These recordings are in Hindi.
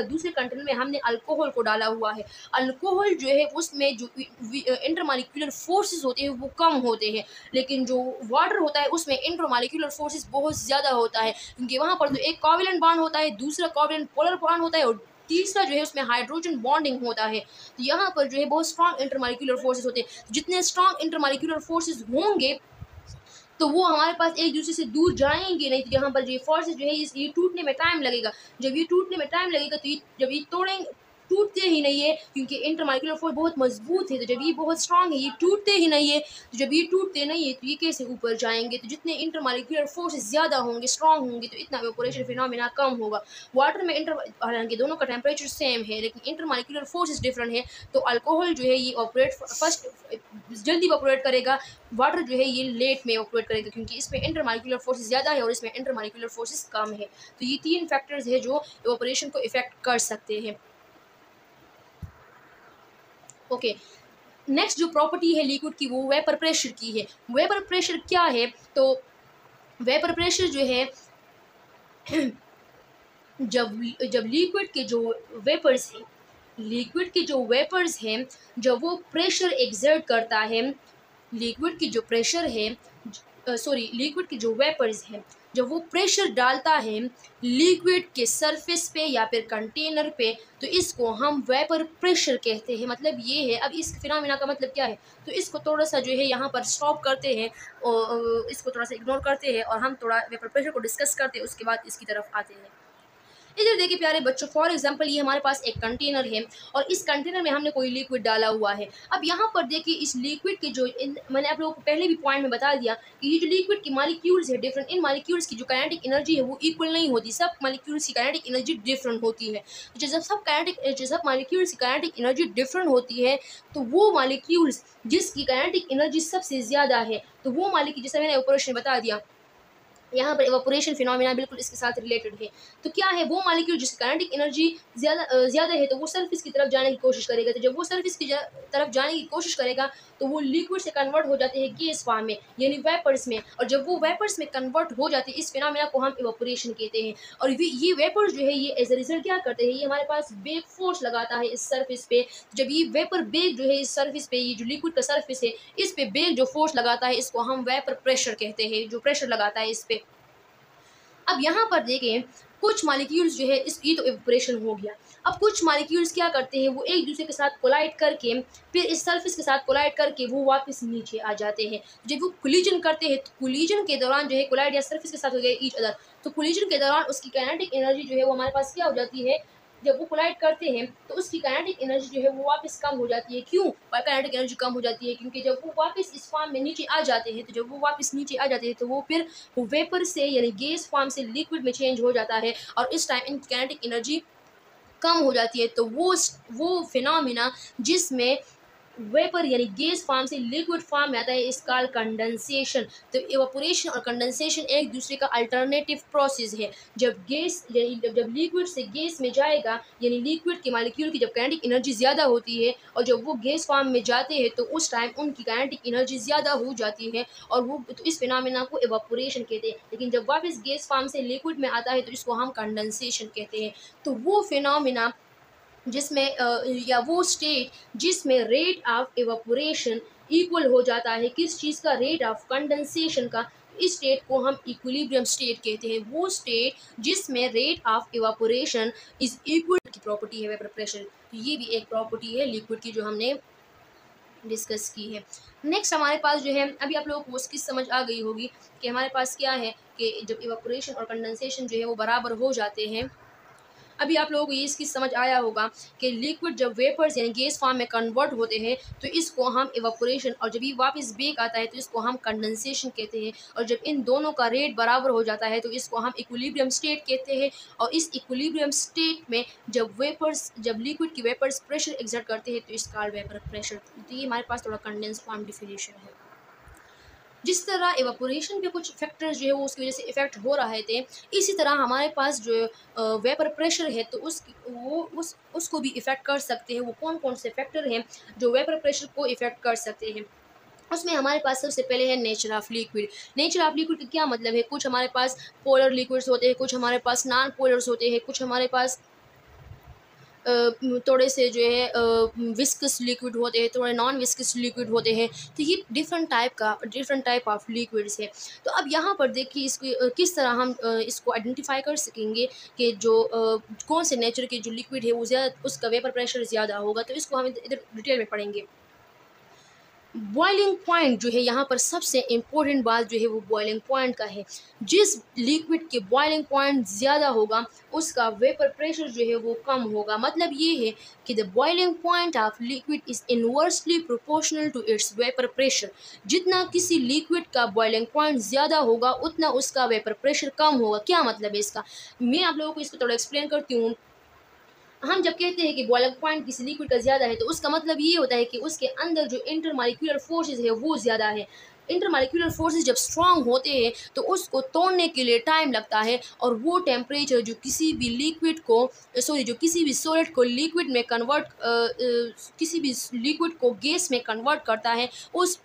दूसरे कंटेनर में हमने अल्कोहल को डाला हुआ है। अल्कोहल जो है उसमें जो इंटरमॉलिक्यूलर फोर्सेस होते हैं वो कम होते हैं, लेकिन जो वाटर होता है उसमें इंटरमॉलिक्यूलर फोर्सेस बहुत ज़्यादा होता है, क्योंकि वहाँ पर तो एक कोवेलेंट बॉन्ड होता है, दूसरा कोवेलेंट पोलर बॉन्ड होता है और तीसरा जो है उसमें हाइड्रोजन बॉन्डिंग होता है। तो यहाँ पर जो है बहुत स्ट्रॉन्ग इंटरमॉलिक्यूलर फोर्सेस होते हैं। जितने स्ट्रॉन्ग इंटरमॉलिक्यूलर फोर्सेस होंगे तो वो हमारे पास एक दूसरे से दूर जाएंगे नहीं। तो यहाँ पर ये फोर्सेस जो है ये टूटने में टाइम लगेगा। जब ये टूटने में टाइम लगेगा तो जब ये तोड़ेंगे टूटते ही नहीं है, क्योंकि इंटरमॉलिक्यूलर फोर्स बहुत मजबूत है। तो जब ये बहुत स्ट्रांग है ये टूटते ही नहीं है। तो जब ये टूटते नहीं है तो ये कैसे ऊपर जाएंगे। तो जितने इंटरमॉलिक्यूलर फोर्सेस ज़्यादा होंगे, स्ट्रांग होंगे, तो इतना इवेपोरेशन फिनोमेना कम होगा। वाटर में हालांकि दोनों का टेम्परेचर सेम है लेकिन इंटरमॉलिक्यूलर फोर्सेस डिफरेंट है। तो अल्कोहल जो है ये ऑपरेट फर्स्ट जल्दी ऑपरेट करेगा, वाटर जो है ये लेट में ऑपरेट करेगा, क्योंकि इसमें इंटरमॉलिक्यूलर फोर्सेस ज़्यादा है और इसमें इंटरमॉलिक्यूलर फोर्सेस कम है। तो ये तीन फैक्टर्स है जो इवेपोरेशन को इफेक्ट कर सकते हैं। ओके, नेक्स्ट जो प्रॉपर्टी है लिक्विड की वो वेपर प्रेशर की है। वेपर प्रेशर क्या है, तो वेपर प्रेशर जो है जब लिक्विड के जो वेपर्स हैं, लिक्विड के जो वेपर्स हैं जब वो प्रेशर एक्सर्ट करता है, लिक्विड की जो प्रेशर है लिक्विड के जो वेपर्स हैं जब वो प्रेशर डालता है लिक्विड के सरफेस पे या फिर कंटेनर पे, तो इसको हम वेपर प्रेशर कहते हैं। मतलब ये है। अब इस फिनोमेना का मतलब क्या है, तो इसको थोड़ा सा जो है यहाँ पर स्टॉप करते हैं और इसको थोड़ा सा इग्नोर करते हैं और हम थोड़ा वेपर प्रेशर को डिस्कस करते हैं, उसके बाद इसकी तरफ आते हैं। इधर देखिए प्यारे बच्चों, फॉर एग्जांपल ये हमारे पास एक कंटेनर है और इस कंटेनर में हमने कोई लिक्विड डाला हुआ है। अब यहाँ पर देखिए इस लिक्विड के जो मैंने आप लोगों को पहले भी पॉइंट में बता दिया कि ये जो लिक्विड की मॉलिक्यूल्स है डिफरेंट, इन मॉलिक्यूल्स की जो काइनेटिक एनर्जी है वो इक्वल नहीं होती। सब मॉलिक्यूल्स की काइनेटिक एनर्जी डिफरेंट होती है। तो जब मॉलिक्यूल्स की काइनेटिक एनर्जी डिफरेंट होती है तो वो मॉलिक्यूल्स जिसकी काइनेटिक एनर्जी सबसे ज़्यादा है, तो वो मॉलिक्यूल, जैसे मैंने ऑपरेशन बता दिया यहाँ पर इवेपोरेशन फिनोमेना बिल्कुल इसके साथ रिलेटेड है। तो क्या है, वो मॉलिक्यूल जिसकी काइनेटिक एनर्जी ज़्यादा है तो वो सरफेस की तरफ जाने की कोशिश करेगा। तो जब वो सरफेस की तरफ जाने की कोशिश करेगा तो वो लिक्विड से कन्वर्ट हो जाते हैं गैस फॉर्म में, यानी वेपर्स में। और जब वो वेपर्स में कन्वर्ट हो जाते हैं इस फिनोमेना को हम इवेपोरेशन कहते हैं। और ये वेपर्स जो है ये एज ए रिजल्ट क्या करते हैं, ये हमारे पास बेग फोर्स लगाता है इस सरफेस पे। जब ये वेपर बेग जो है इस सरफेस पे, ये जो लिक्विड का सरफेस है इस पे बेग जो फोर्स लगाता है इसको हम वेपर प्रेशर कहते हैं, जो प्रेशर लगाता है इस पे। अब यहाँ पर देखें कुछ मॉलिक्यूल्स जो है ये तो इवेपोरेशन हो गया। अब कुछ मॉलिक्यूल्स क्या करते हैं, वो एक दूसरे के साथ कोलाइड करके फिर इस सरफेस के साथ कोलाइड करके वो वापस नीचे आ जाते हैं। जब वो कोलिजन करते हैं तो कोलिजन के दौरान जो है कोलाइड या सरफेस के साथ हो गए ईच अदर, तो कोलिजन के दौरान उसकी काइनेटिक एनर्जी जो है वो हमारे पास क्या हो जाती है, जब वो कोलाइड करते हैं तो उसकी काइनेटिक एनर्जी जो है वो वापस कम हो जाती है। क्यों काइनेटिक एनर्जी कम हो जाती है, क्योंकि जब वो वापस इस फॉर्म में नीचे आ जाते हैं, तो जब वो वापस नीचे आ जाते हैं तो वो फिर वेपर से यानी गैस फॉर्म से लिक्विड में चेंज हो जाता है और इस टाइम इनकी काइनेटिक एनर्जी कम हो जाती है। तो वो फिनोमेना जिसमें वेपर यानी गैस फॉर्म से लिक्विड फॉर्म में आता है इस कॉल्ड कंडेंसेशन। तो इवेपोरेशन और कंडेंसेशन एक दूसरे का अल्टरनेटिव प्रोसेस है। जब गैस यानी जब लिक्विड से गैस में जाएगा, यानी लिक्विड के मॉलिक्यूल की जब काइनेटिक एनर्जी ज़्यादा होती है और जब वो गैस फॉर्म में जाते हैं तो उस टाइम उनकी काइनेटिक एनर्जी ज़्यादा हो जाती है और वो तो इस फिनोमेना को इवेपोरेशन कहते हैं। लेकिन जब वापस गैस फॉर्म से लिक्विड में आता है तो इसको हम कंडेंसेशन कहते हैं। तो वो फिनोमेना जिसमें या वो स्टेट जिसमें रेट ऑफ इवेपोरेशन इक्वल हो जाता है किस चीज़ का, रेट ऑफ कंडेंसेशन का, इस स्टेट को हम इक्विलिब्रियम स्टेट कहते हैं। वो स्टेट जिसमें rate of evaporation is equal की प्रॉपर्टी है वेपर प्रेशर। तो ये भी एक प्रॉपर्टी है लिक्विड की जो हमने डिस्कस की है। नेक्स्ट हमारे पास जो है, अभी आप लोगों को उसकी समझ आ गई होगी कि हमारे पास क्या है कि जब इवेपोरेशन और कंडेंसेशन जो है वो बराबर हो जाते हैं। अभी आप लोगों को ये इसकी समझ आया होगा कि लिक्विड जब वेपर्स यानी गैस फॉर्म में कन्वर्ट होते हैं तो इसको हम इवेपोरेशन, और जब ये वापस बेक आता है तो इसको हम कंडेंसेशन कहते हैं। और जब इन दोनों का रेट बराबर हो जाता है तो इसको हम इक्विलिब्रियम स्टेट कहते हैं। और इस इक्विलिब्रियम स्टेट में जब लिक्विड की वेपर्स प्रेशर एक्सर्ट करते हैं तो इसका वेपर प्रेशर। तो ये हमारे पास थोड़ा कंडेंस फॉर्म डिफिनेशन है। जिस तरह इवेपोरेशन पे कुछ फैक्टर्स जो है वो उसकी वजह से इफ़ेक्ट हो रहे थे, इसी तरह हमारे पास जो वेपर प्रेशर है तो उसको भी इफ़ेक्ट कर सकते हैं। वो कौन कौन से फैक्टर हैं जो वेपर प्रेशर को इफ़ेक्ट कर सकते हैं। उसमें हमारे पास सबसे पहले है nature of liquid. Nature of liquid का क्या मतलब है, कुछ हमारे पास पोलर लिक्विड्स होते हैं, कुछ हमारे पास नॉन पोलर्स होते हैं, कुछ हमारे पास थोड़े से जो है विस्कस लिक्विड होते हैं, थोड़े नॉन विस्कस लिक्विड होते हैं। तो ये डिफरेंट टाइप ऑफ लिक्विड्स है। तो अब यहाँ पर देखिए इसको किस तरह हम इसको आइडेंटिफाई कर सकेंगे कि जो कौन से नेचर के जो लिक्विड है वो ज़्यादा, उसका वेपर प्रेशर ज़्यादा होगा। तो इसको हम इधर डिटेल में पढ़ेंगे। बॉइलिंग पॉइंट जो है, यहाँ पर सबसे इम्पोर्टेंट बात जो है वो बॉइलिंग पॉइंट का है। जिस लिक्विड के बॉइलिंग पॉइंट ज़्यादा होगा उसका वेपर प्रेशर जो है वो कम होगा। मतलब ये है कि the boiling point of liquid is inversely proportional to its vapour pressure. जितना किसी लिक्विड का बॉइलिंग पॉइंट ज़्यादा होगा उतना उसका वेपर प्रेशर कम होगा। क्या मतलब है इसका, मैं आप लोगों को इसको थोड़ा एक्सप्लेन करती हूँ। हम जब कहते हैं कि बॉइलिंग पॉइंट किसी लिक्विड का ज़्यादा है तो उसका मतलब ये होता है कि उसके अंदर जो इंटरमॉलिक्यूलर फोर्सेस है वो ज़्यादा है। इंटरमॉलिक्यूलर फोर्सेस जब स्ट्रांग होते हैं तो उसको तोड़ने के लिए टाइम लगता है, और वो टेम्परेचर जो किसी भी लिक्विड को जो किसी भी सॉलिड को लिक्विड में कन्वर्ट किसी भी लिक्विड को गैस में कन्वर्ट करता है, उस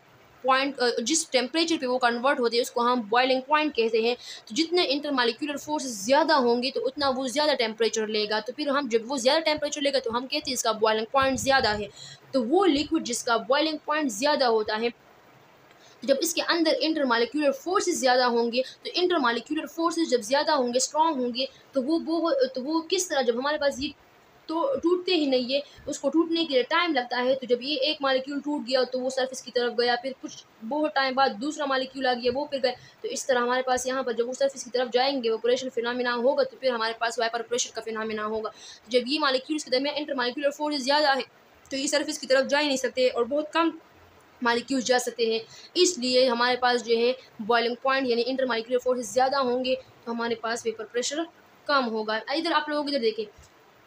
पॉइंट जिस टेम्परेचर पे वो कन्वर्ट होते हैं उसको हम बॉइलिंग पॉइंट कहते हैं। तो जितने इंटरमॉलिक्यूलर फोर्स ज़्यादा होंगे तो उतना वो ज़्यादा टेम्परेचर लेगा। तो फिर हम जब वो ज़्यादा टेम्परेचर लेगा तो हम कहते हैं इसका बॉइलिंग पॉइंट ज़्यादा है। तो वो लिक्विड जिसका बॉइलिंग पॉइंट ज़्यादा होता है, जब इसके अंदर इंटरमॉलिक्यूलर फोर्सेस ज़्यादा होंगे, तो इंटरमॉलिक्यूलर फोर्सेस जब ज़्यादा होंगे, स्ट्रॉन्ग होंगे, तो वो किस तरह, जब हमारे पास ये तो टूटते ही नहीं है, उसको टूटने के लिए टाइम लगता है। तो जब ये एक मॉलिक्यूल टूट गया तो वो सरफेस की तरफ गया, फिर कुछ बहुत टाइम बाद दूसरा मॉलिक्यूल आ गया, वो फिर गया। तो इस तरह हमारे पास यहाँ पर जब वो सरफेस की तरफ जाएंगे, इवेपोरेशन फिनोमेना होगा, तो फिर हमारे पास वेपर प्रेशर का फिनोमेना होगा। तो जब ये मॉलिक्यूल्स के दरमियान इंटरमॉलिक्यूलर फोर्स ज़्यादा है तो ये सरफेस की तरफ जा ही नहीं सकते और बहुत कम मॉलिक्यूल्स जा सकते हैं। इसलिए हमारे पास जो है बॉइलिंग पॉइंट यानी इंटरमॉलिक्यूलर फोर्सेस ज़्यादा होंगे तो हमारे पास वेपर प्रेशर कम होगा। इधर आप लोगों को इधर देखें,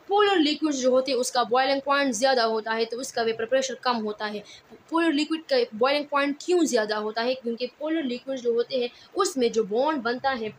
पोलर लिक्विड्स जो होते हैं उसका बॉइलिंग पॉइंट ज़्यादा होता है तो उसका वेपर प्रेशर कम होता है। पोलर लिक्विड का बॉइलिंग पॉइंट क्यों ज़्यादा होता है, क्योंकि पोलर लिक्विड्स जो होते हैं उसमें जो बॉन्ड बनता है,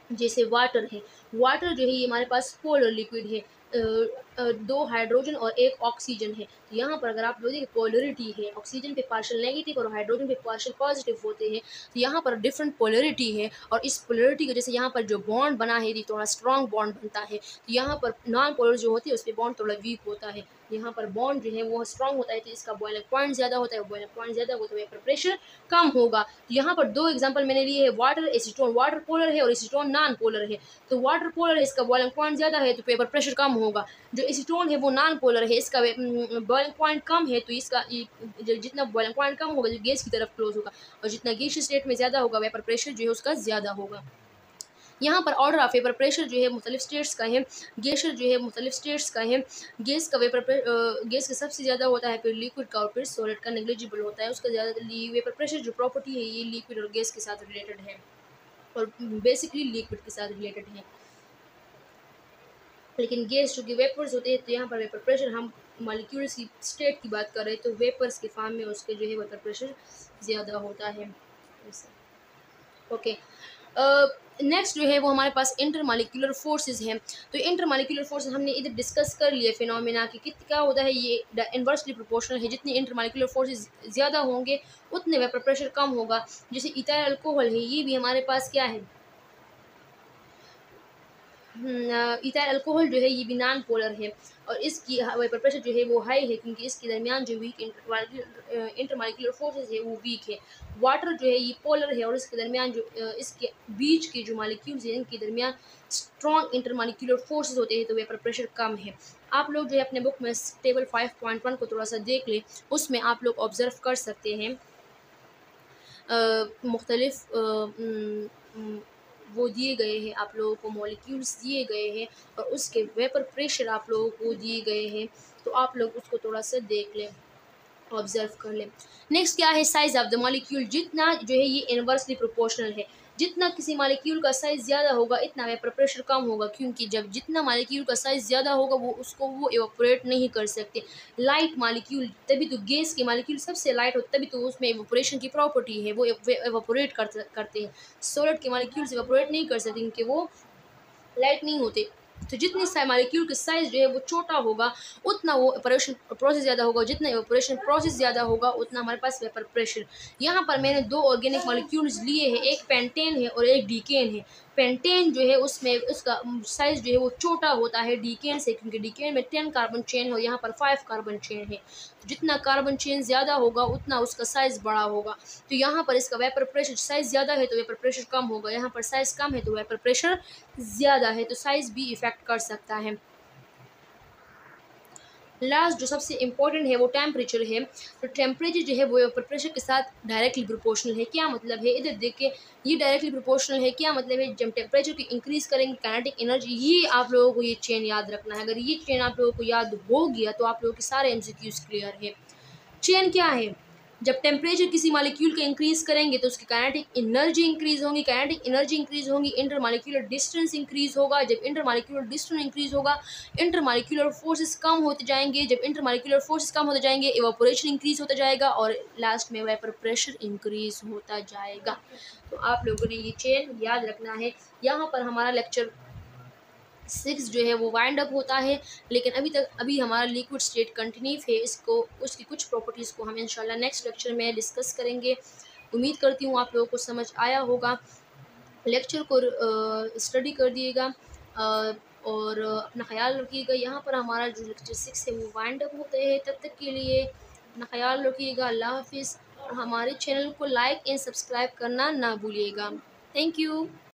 जैसे वाटर है, वाटर जो है ये हमारे पास पोलर लिक्विड है। दो हाइड्रोजन और एक ऑक्सीजन है। तो यहाँ पर अगर आप लोग देखिए पोलरिटी है, ऑक्सीजन पे पार्शियल नेगेटिव और हाइड्रोजन पे पार्शियल पॉजिटिव होते हैं। तो यहाँ पर डिफरेंट पोलरिटी है, और इस पोलरिटी की वजह से यहाँ पर जो बॉन्ड बना है ये थोड़ा स्ट्रॉन्ग बॉन्ड बनता है। तो यहाँ पर नॉन पोलर जो होती है उस पर बॉन्ड थोड़ा वीक होता है, यहाँ पर बॉन्ड जो है वो स्ट्रॉन्ग होता है, तो इसका बॉइलिंग पॉइंट ज़्यादा होता है। बॉइलिंग पॉइंट ज़्यादा होता है वेपर प्रेशर कम होगा। तो यहाँ पर दो एग्जांपल मैंने लिए है, वाटर एसीटोन, वाटर पोलर है और एसीटोन नॉन पोलर है। तो वाटर पोलर है, इसका बॉइलिंग पॉइंट ज़्यादा है तो वेपर प्रेशर कम होगा। जो एसीटोन है वो नॉन पोलर है, इसका बॉइलिंग पॉइंट कम है तो इसका जितना बॉइलिंग पॉइंट कम होगा जो गैस की तरफ क्लोज होगा, और जितना गैसियस स्टेट में ज़्यादा होगा वेपर प्रेशर जो है उसका ज़्यादा होगा। यहाँ पर ऑर्डर ऑफ वेपर प्रेशर जो है मुख्तलिफ स्टेट्स का है, गैस जो है मुख्तलिफ स्टेट्स का है। गैस का गैस का सबसे ज़्यादा होता है, फिर लिक्विड का और फिर सॉलिड का नेग्लिजिबल होता है। उसका ज़्यादा वेपर प्रेशर जो प्रॉपर्टी है ये लिक्विड और गैस के साथ रिलेटेड है, और बेसिकली लिक्विड के साथ रिलेटेड है। लेकिन गैस जो कि वेपर्स होते हैं, तो यहाँ पर वेपर प्रेशर हम मॉलिक्यूल्स की स्टेट की बात कर रहे हैं, तो वेपर्स के फॉर्म में उसके जो है वेपर प्रेशर ज़्यादा होता है। ओके, नेक्स्ट जो है वो हमारे पास इंटरमॉलिक्यूलर फोर्सेस हैं। तो इंटरमॉलिक्यूलर फोर्सेस हमने इधर डिस्कस कर लिए फिनोमेना कि क्या होता है, ये इन्वर्सली प्रोपोर्शनल है। जितने इंटरमॉलिक्यूलर फोर्सेस ज़्यादा होंगे उतने वेपर प्रेशर कम होगा। जैसे इथाइल अल्कोहल है, ये भी हमारे पास क्या है, इथाइल अल्कोहल जो है ये भी नॉन पोलर है, और इसकी वेपर प्रेशर जो है वो हाई है क्योंकि इसके दरमियान जो वीक इंटरमॉलिक्यूलर फोर्सेस है वो वीक है। वाटर जो है ये पोलर है, और इसके दरमियान जो इसके बीच के जो मॉलिक्यूल्स हैं इनके दरमियान स्ट्रॉन्ग इंटरमॉलिक्यूलर फोर्सेस होते हैं तो वेपर प्रेशर कम है। आप लोग जो है अपने बुक में टेबल 5.1 को थोड़ा सा देख लें, उसमें आप लोग ऑब्जर्व कर सकते हैं मुख्तलिफ वो दिए गए हैं, आप लोगों को मॉलिक्यूल्स दिए गए हैं और उसके वेपर प्रेशर आप लोगों को दिए गए हैं। तो आप लोग उसको थोड़ा सा देख लें, ऑब्जर्व कर लें। नेक्स्ट क्या है, साइज़ ऑफ द मॉलिक्यूल। जितना जो है ये इन्वर्सली प्रोपोर्शनल है, जितना किसी मॉलिक्यूल का साइज़ ज़्यादा होगा इतना वेपर प्रेशर कम होगा, क्योंकि जब जितना मॉलिक्यूल का साइज़ ज़्यादा होगा वो इवेपोरेट नहीं कर सकते। लाइट मॉलिक्यूल, तभी तो गैस के मॉलिक्यूल सबसे लाइट होते, तभी तो उसमें इवेपोरेशन की प्रॉपर्टी है, वो इवेपोरेट करते हैं। सॉलिड के मॉलिक्यूल्स इवेपोरेट नहीं कर सकते क्योंकि वो लाइट नहीं होते। तो जितनी मॉलिक्यूल का साइज़ जो है वो छोटा होगा उतना वो इवेपोरेशन प्रोसेस ज़्यादा होगा, जितना इवेपोरेशन प्रोसेस ज़्यादा होगा उतना हमारे पास वेपर प्रेशर। यहाँ पर मैंने दो ऑर्गेनिक मॉलिक्यूल्स लिए हैं, एक पेंटेन है और एक डीकेन है। पेंटेन जो है उसमें उसका साइज़ जो है वो छोटा होता है डीकेन से, क्योंकि डीकेन में 10 कार्बन चेन हो, यहाँ पर 5 कार्बन चेन है। तो जितना कार्बन चेन ज़्यादा होगा उतना उसका साइज़ बड़ा होगा। तो यहाँ पर इसका वेपर प्रेशर साइज़ ज़्यादा है तो वेपर प्रेशर कम होगा, यहाँ पर साइज़ कम है तो वेपर प्रेशर ज़्यादा है, तो साइज़ भी इफ़ेक्ट कर सकता है। लास्ट जो सबसे इम्पोर्टेंट है वो टेम्परेचर है। तो टेम्परेचर जो है वो वेपर प्रेशर के साथ डायरेक्टली प्रोपोर्शनल है। क्या मतलब है, इधर देखिए ये डायरेक्टली प्रोपोर्शनल है। क्या मतलब है, जब टेम्परेचर को इंक्रीज़ करेंगे काइनेटिक एनर्जी, ये आप लोगों को ये चेन याद रखना है। अगर ये चेन आप लोगों को याद हो गया तो आप लोगों के सारे एमसीक्यूज क्लियर है। चेन क्या है, जब टेम्परेचर किसी मॉलिक्यूल का इंक्रीज करेंगे तो उसकी काइनेटिक एनर्जी इंक्रीज होगी, काइनेटिक एनर्जी इंक्रीज होगी, इंटर मॉलिक्यूलर डिस्टेंस इंक्रीज होगा। जब इंटर मॉलिक्यूलर डिस्टेंस इंक्रीज होगा, इंटर मॉलिक्यूलर फोर्सेस कम होते जाएंगे। जब इंटर मॉलिक्यूलर फोर्सेस कम होते जाएंगे, इवापोरेशन इंक्रीज होता जाएगा और लास्ट में वेपर प्रेशर इंक्रीज होता जाएगा। तो आप लोगों ने ये चेन याद रखना है। यहाँ पर हमारा लेक्चर 6 जो है वो वाइंड अप होता है, लेकिन अभी हमारा लिक्विड स्टेट कंटिन्यू है। इसको उसकी कुछ प्रॉपर्टीज़ को हम इंशाल्लाह नेक्स्ट लेक्चर में डिस्कस करेंगे। उम्मीद करती हूँ आप लोगों को समझ आया होगा। लेक्चर को स्टडी कर दिएगा और अपना ख्याल रखिएगा। यहाँ पर हमारा जो लेक्चर 6 है वो वाइंड अप होते हैं। तब तक के लिए अपना ख्याल रखिएगा। अल्लाह हाफिज़। और हमारे चैनल को लाइक एंड सब्सक्राइब करना ना भूलिएगा। Thank you.